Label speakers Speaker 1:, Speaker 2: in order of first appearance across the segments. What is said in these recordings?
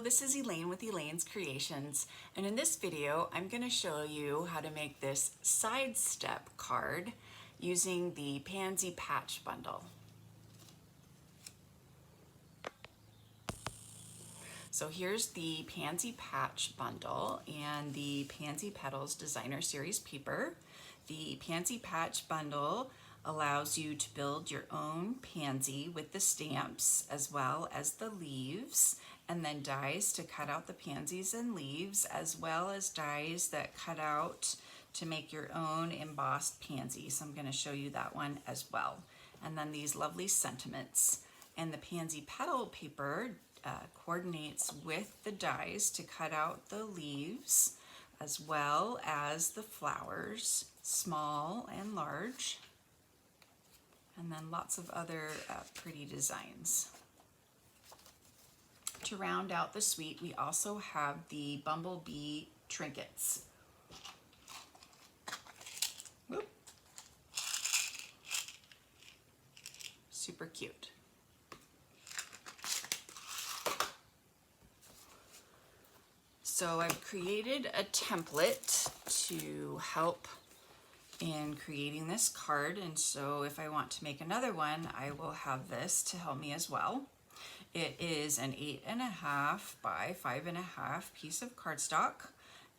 Speaker 1: this is Elaine with Elaine's Creations, and in this video I'm going to show you how to make this sidestep card using the Pansy Patch bundle. So here's the Pansy Patch bundle and the Pansy Petals Designer Series paper. The Pansy Patch bundle allows you to build your own pansy with the stamps as well as the leaves, and then dies to cut out the pansies and leaves, as well as dies that cut out to make your own embossed pansy. So I'm going to show you that one as well. And then these lovely sentiments. And the pansy petal paper coordinates with the dies to cut out the leaves as well as the flowers, small and large. And then lots of other pretty designs. To round out the suite, we also have the bumblebee trinkets. Whoop. Super cute. So I've created a template to help in creating this card, and so if I want to make another one, I will have this to help me as well. It is an 8.5 by 5.5 piece of cardstock,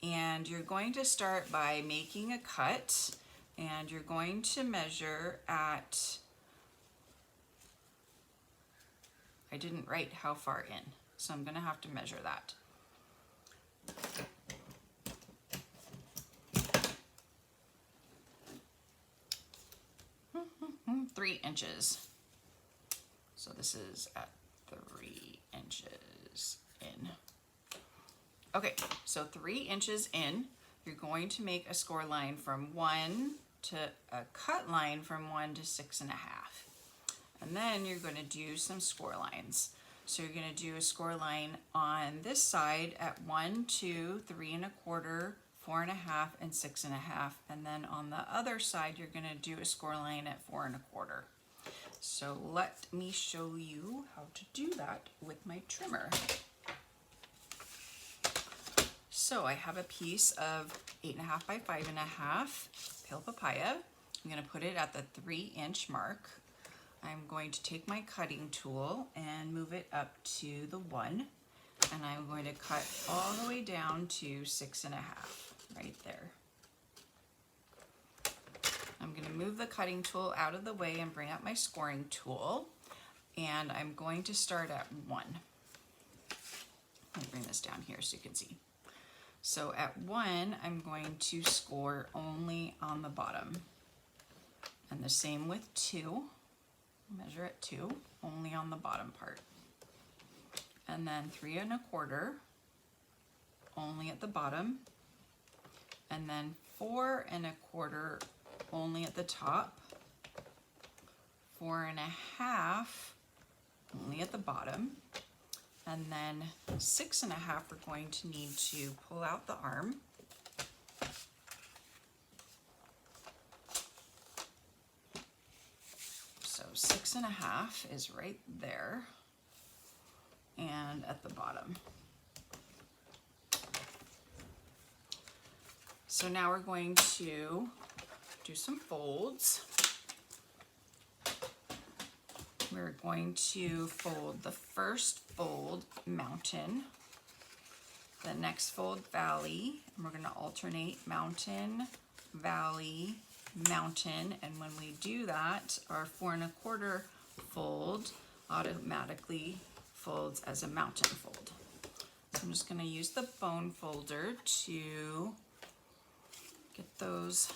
Speaker 1: and you're going to start by making a cut, and you're going to measure at, I didn't write how far in, so I'm going to have to measure that. 3 inches. So this is at 3 inches in. Okay, so 3 inches in, you're going to make a score line from 1 to a cut line from 1 to 6.5. And then you're going to do some score lines. So you're going to do a score line on this side at 1, 2, 3 1/4, 4.5, and 6.5, and then on the other side you're going to do a score line at 4 1/4. So let me show you how to do that with my trimmer. So I have a piece of 8.5 by 5.5 pale papaya. I'm going to put it at the 3-inch mark. I'm going to take my cutting tool and move it up to the 1, and I'm going to cut all the way down to 6.5 right there. I'm going to move the cutting tool out of the way and bring up my scoring tool, and I'm going to start at 1. Let me bring this down here so you can see. So at 1, I'm going to score only on the bottom, and the same with 2. Measure at 2, only on the bottom part. And then 3 1/4, only at the bottom. And then 4 1/4, only at the top. 4.5, only at the bottom. And then 6.5, we're going to need to pull out the arm. So 6.5 is right there and at the bottom. So now we're going to do some folds. We're going to fold the first fold mountain, the next fold valley, and we're going to alternate mountain, valley, mountain, and when we do that, our 4 1/4 fold automatically folds as a mountain fold. So I'm just going to use the bone folder to get those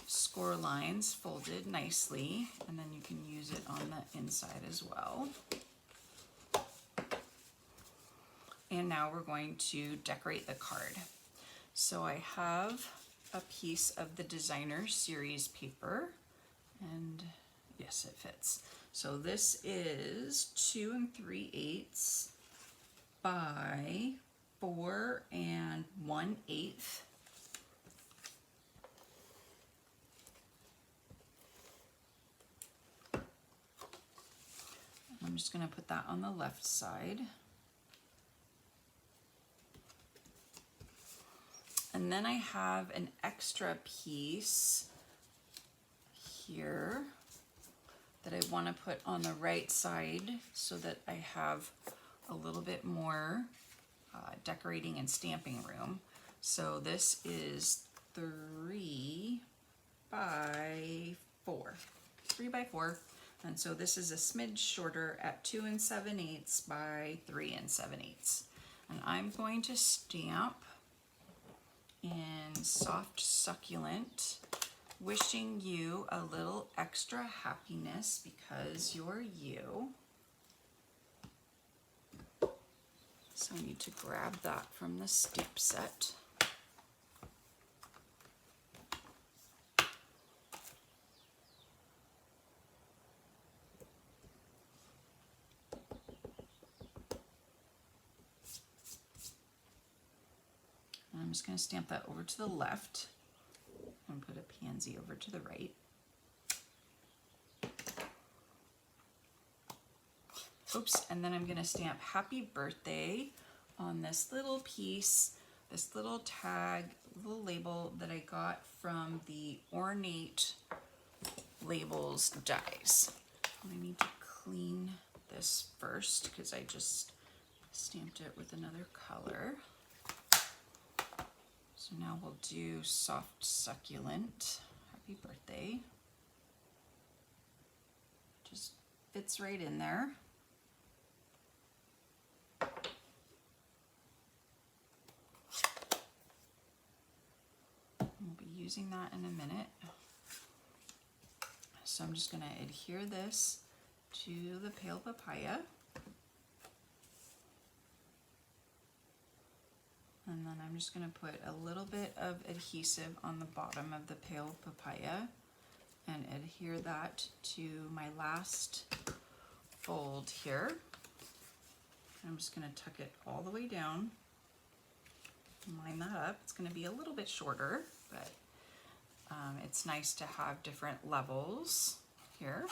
Speaker 1: score lines folded nicely, and then you can use it on the inside as well. And now we're going to decorate the card. So I have a piece of the Designer Series paper, and yes, it fits. So this is 2 3/8 by 4 1/8. I'm just going to put that on the left side. And then I have an extra piece here that I want to put on the right side so that I have a little bit more decorating and stamping room. So this is 3 by 4. 3 by 4. And so this is a smidge shorter at 2 7/8 by 3 7/8. And I'm going to stamp in Soft Succulent, wishing you a little extra happiness because you're you. So I need to grab that from the stamp set. I'm just going to stamp that over to the left and put a pansy over to the right. Oops, and then I'm going to stamp Happy Birthday on this little piece, this little tag, little label that I got from the Ornate Labels dies. I need to clean this first because I just stamped it with another color. So now we'll do Soft Succulent, Happy Birthday. Just fits right in there. We'll be using that in a minute. So I'm just going to adhere this to the pale papaya. And then I'm just going to put a little bit of adhesive on the bottom of the pale papaya and adhere that to my last fold here. I'm just going to tuck it all the way down, line that up. It's going to be a little bit shorter, but it's nice to have different levels here.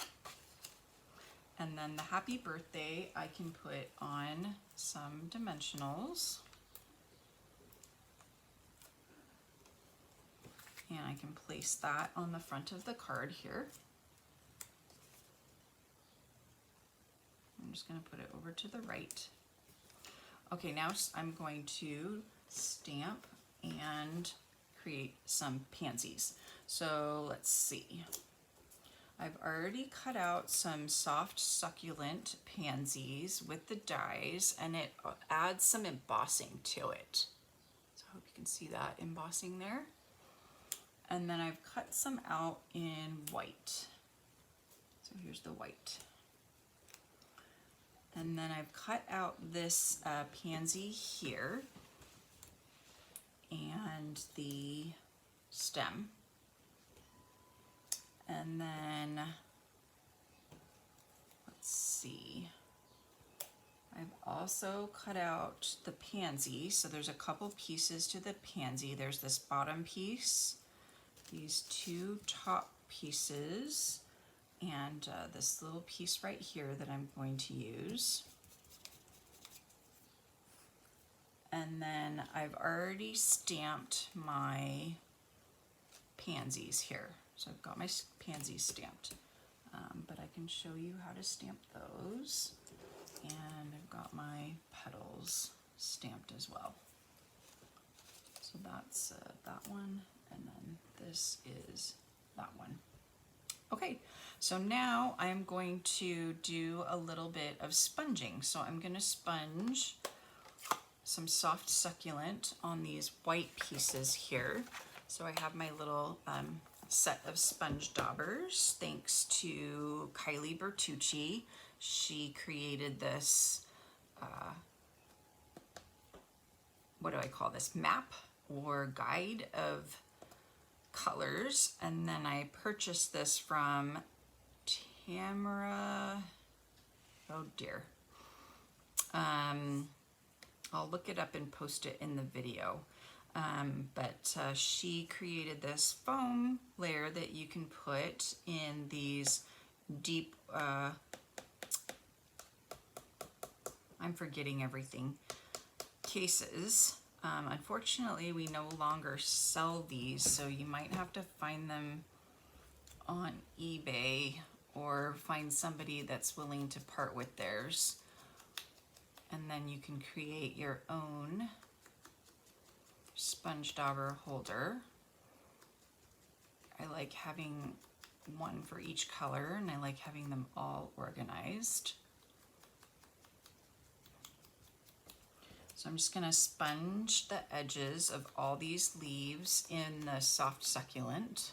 Speaker 1: And then the Happy Birthday I can put on some dimensionals. And I can place that on the front of the card here. I'm just going to put it over to the right. Okay, now I'm going to stamp and create some pansies. So let's see. I've already cut out some Soft Succulent pansies with the dies, and it adds some embossing to it. So I hope you can see that embossing there. And then I've cut some out in white. So here's the white. And then I've cut out this pansy here and the stem. And then, let's see, I've also cut out the pansy. So there's a couple pieces to the pansy. There's this bottom piece, these two top pieces, and this little piece right here that I'm going to use. And then I've already stamped my pansies here. So I've got my pansies stamped, but I can show you how to stamp those. And I've got my petals stamped as well. So that's that one, and then this is that one. Okay, so now I'm going to do a little bit of sponging. So I'm going to sponge some Soft Succulent on these white pieces here. So I have my little set of sponge daubers, thanks to Kylie Bertucci. She created this, what do I call this, map or guide of colors. And then I purchased this from Tamara, oh dear. I'll look it up and post it in the video. But she created this foam layer that you can put in these deep, I'm forgetting everything, cases. Unfortunately, we no longer sell these, so you might have to find them on eBay or find somebody that's willing to part with theirs. And then you can create your own sponge dauber holder. I like having one for each color, and I like having them all organized. So I'm just gonna sponge the edges of all these leaves in the soft succulent.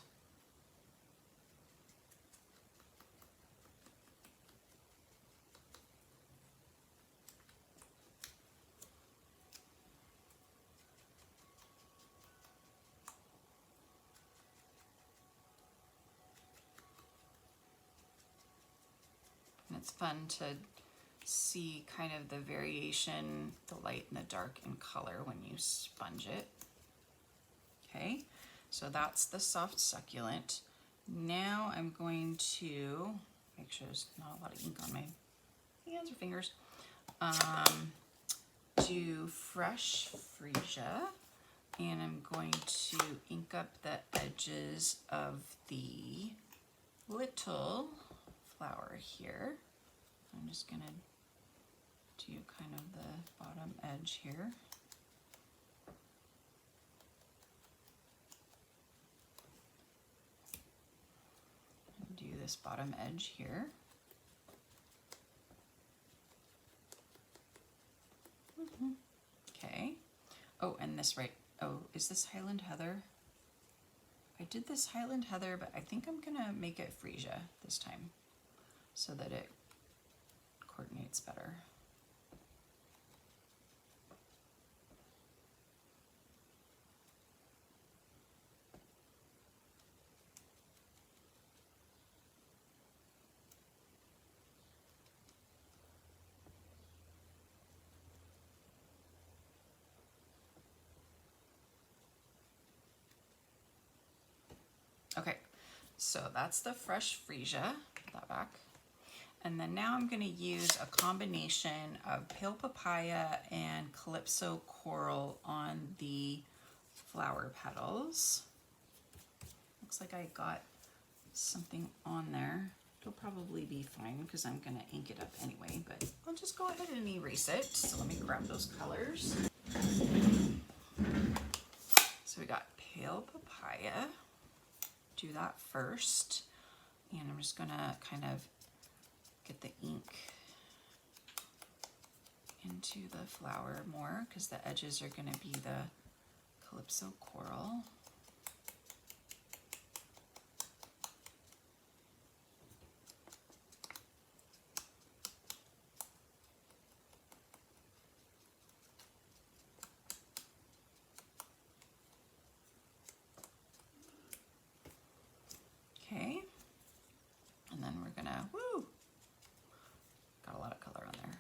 Speaker 1: And it's fun to see kind of the variation, the light and the dark in color when you sponge it. Okay, so that's the soft succulent. Now I'm going to make sure there's not a lot of ink on my hands or fingers. Do fresh freesia, and I'm going to ink up the edges of the little flower here. I'm just gonna do kind of the bottom edge here. And do this bottom edge here. Okay. Oh, and this right. Oh, is this Highland Heather? I did this Highland Heather, but I think I'm gonna make it freesia this time so that it coordinates better. Okay, so that's the fresh freesia, put that back. And then now I'm gonna use a combination of pale papaya and calypso coral on the flower petals. Looks like I got something on there. It'll probably be fine because I'm gonna ink it up anyway, but I'll just go ahead and erase it. So let me grab those colors. So we got pale papaya. Do that first, and I'm just gonna kind of get the ink into the flower more because the edges are gonna be the calypso coral. Okay, and then we're gonna, got a lot of color on there.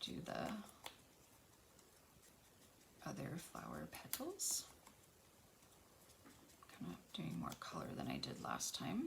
Speaker 1: Do the other flower petals. Kind of doing more color than I did last time.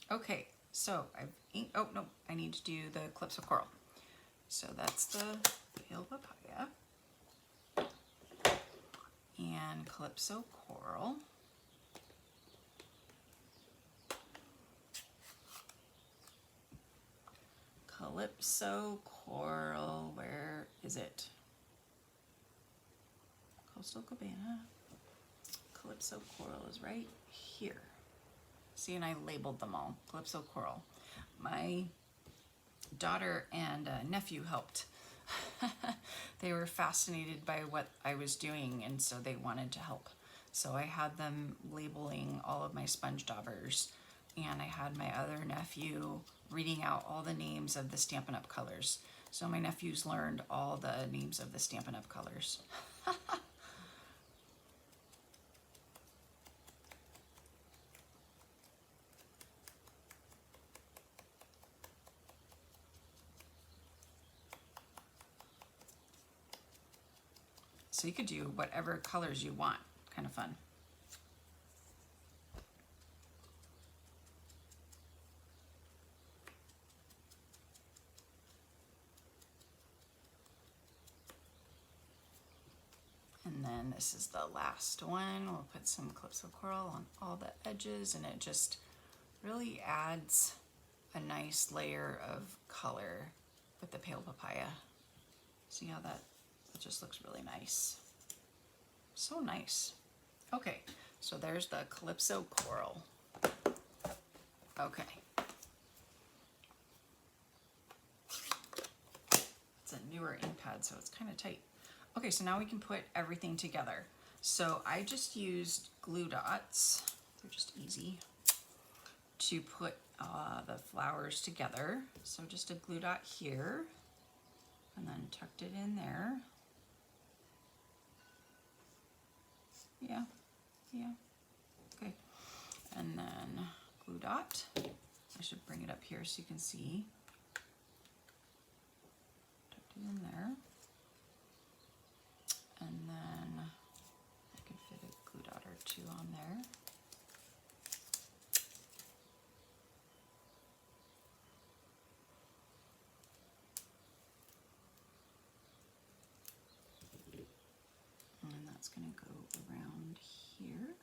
Speaker 1: Okay, so I've inked, oh no, I need to do the calypso coral. So that's the pale papaya and calypso coral. Calypso coral, where is it? Coastal Cabana. Calypso coral is right here. See, and I labeled them all, calypso coral. My daughter and nephew helped. They were fascinated by what I was doing, and so they wanted to help. So I had them labeling all of my sponge daubers, and I had my other nephew reading out all the names of the Stampin' Up! Colors. So my nephews learned all the names of the Stampin' Up! Colors. So you could do whatever colors you want, kind of fun. And then this is the last one. We'll put some Calypso Coral on all the edges, and it just really adds a nice layer of color with the pale papaya. See how that just looks really nice. So nice. Okay, so there's the Calypso Coral. Okay. It's a newer ink pad, so it's kind of tight. Okay, so now we can put everything together. So I just used glue dots. They're just easy to put the flowers together. So just a glue dot here, and then tucked it in there. Yeah, okay. And then glue dot. I should bring it up here so you can see. Tucked it in there. And then I could fit a glue dot or two on there. And that's going to go around here.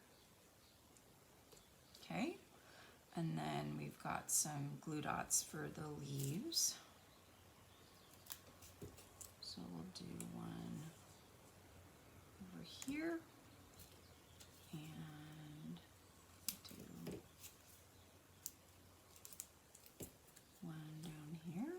Speaker 1: Okay. And then we've got some glue dots for the leaves. So we'll do one over here and do one down here.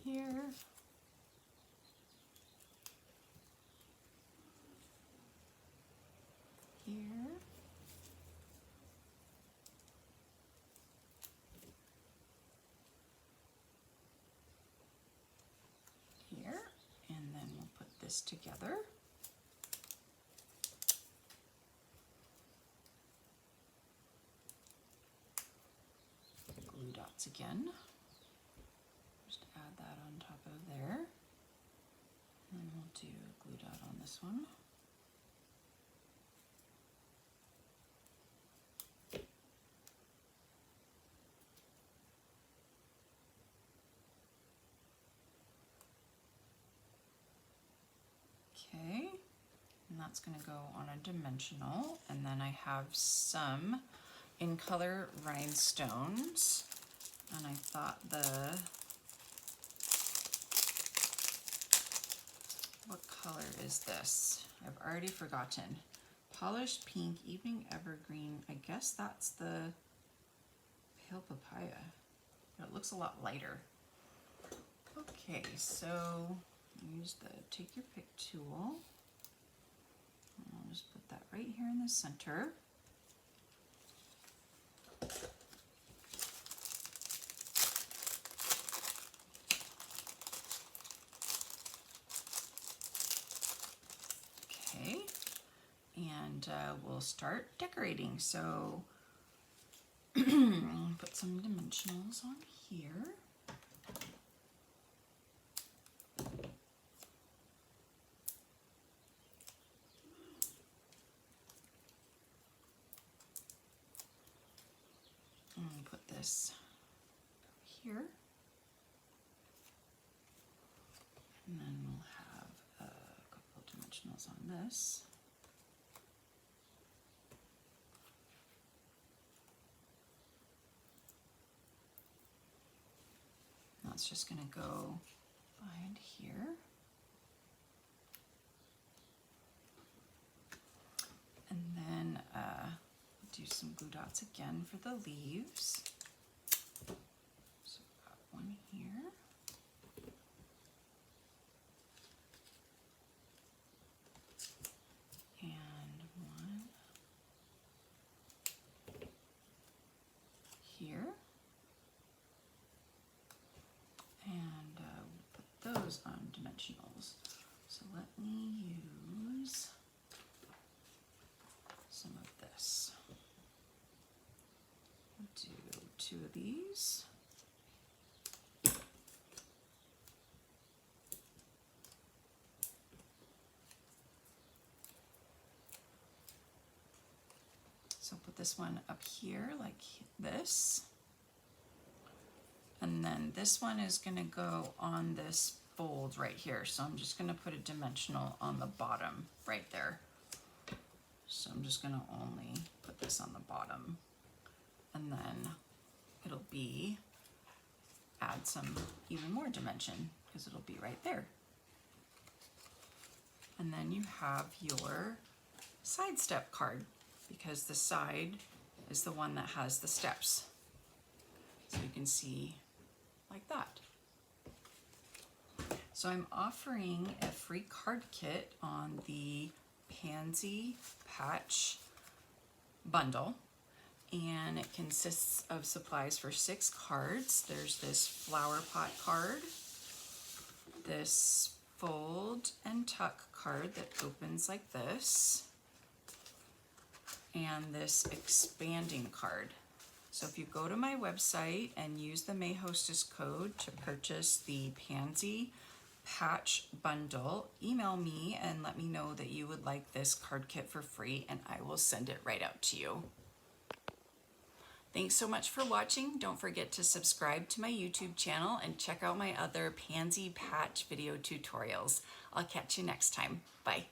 Speaker 1: Here. Here. Here. And then we'll put this together. Glue dots again. Just add that on top of there. And then we'll do a glue dot on this one. Okay, and that's going to go on a dimensional, and then I have some in color rhinestones, and I thought what color is this? I've already forgotten. Polished pink, evening evergreen. I guess that's the pale papaya, but it looks a lot lighter. Okay, so use the take your pick tool. I'll just put that right here in the center. Okay, and we'll start decorating. So put some dimensionals on here. Put this here, and then we'll have a couple of dimensionals on this. That's just going to go behind here. And then do some glue dots again for the leaves. So we've got one here. And one here. And we'll put those on dimensionals. So let me use petals. So put this one up here like this. And then this one is going to go on this fold right here. So I'm just going to put a dimensional on the bottom right there. So I'm just going to only put this on the bottom. And then it'll be, add some even more dimension because it'll be right there. And then you have your side step card because the side is the one that has the steps. So you can see like that. So I'm offering a free card kit on the Pansy Patch bundle, and it consists of supplies for 6 cards. There's this flower pot card, this fold and tuck card that opens like this, and this expanding card. So if you go to my website and use the May Hostess code to purchase the Pansy Patch bundle, email me and let me know that you would like this card kit for free, and I will send it right out to you. Thanks so much for watching. Don't forget to subscribe to my YouTube channel and check out my other Pansy Patch video tutorials. I'll catch you next time. Bye.